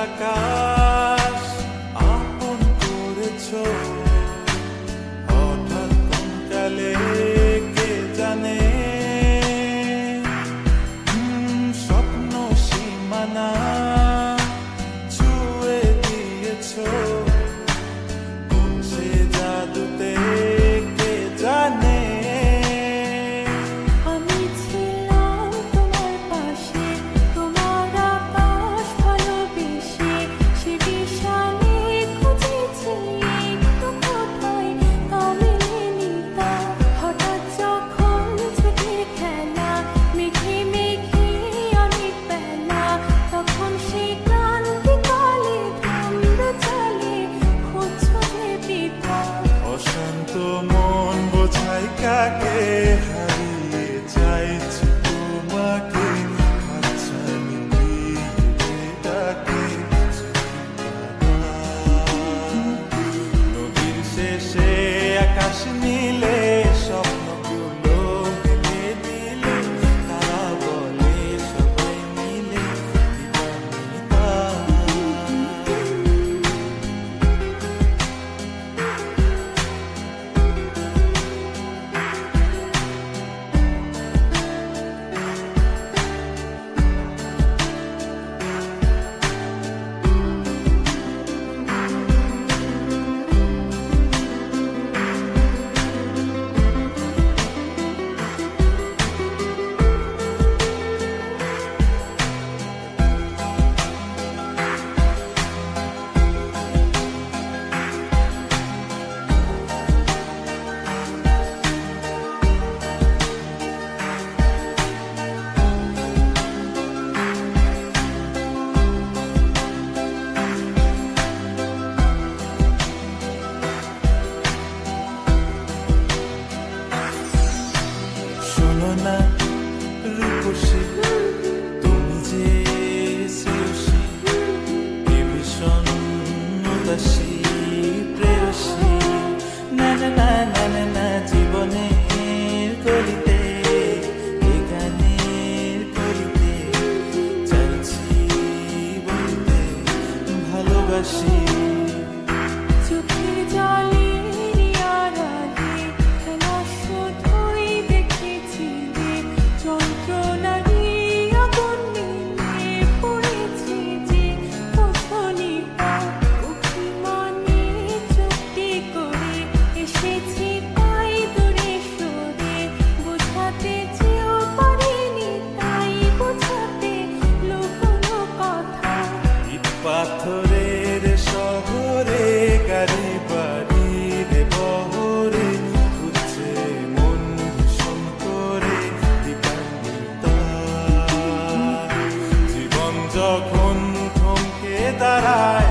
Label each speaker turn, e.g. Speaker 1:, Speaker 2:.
Speaker 1: আকাশ আপন করেছ হঠাৎ কোন কালে কে জানে স্বপ্ন সীমানা ছুঁয়ে দিয়েছ কোন সে জাদুতে কে জানে
Speaker 2: আমি ছিলাম তোমার পাশে, তোমার আকাশ ভালোবেসে, সে বিশালে খুঁজেছি একটু কোথায় কামেনি তা। হঠাৎ যখন ছুটে খেলা মেঘে মেঘে অনেক বেলা, তখন সে ক্রান্তিকালে ধূম্র চলে খুঁজছো যে পিতা।
Speaker 1: অশান্ত মন বোঝাই কাকে হারিয়ে চাইছি তোমাকে হাতছানি দিয়ে ডাকে নদীর শেষে আকাশ নীলে স্বপ্নগুলো মেলে দিলে তারা বলে সবাই মিলে দিবানিতা শোনো না রূপসী তুমি যে শ্রেয়সী কে ভীষণ উদাসী প্রেয়সী না না না না না না জীবনের কলিতে এ গানের কলিতে চাইছি বলতে ভালোবাসি
Speaker 2: চোখের জলের আড়ালে খেলা শুধুই দেখেছি রে, যন্ত্রণারই আগুন নিভে পড়েছি যে কখনিতা। অভিমানে চুক্তি করে এসেছি তাই দূরে সরে, বোঝাতে চেয়েও পারিনি তাই বোঝাতে লুকোনো কথা।
Speaker 1: ইট পাথরের শহরে গাড়ি বাড়ির বহরে খুঁজছে মন ভীষণ করে দিবানিতা জীবন যখন থমকে দাঁড়ায়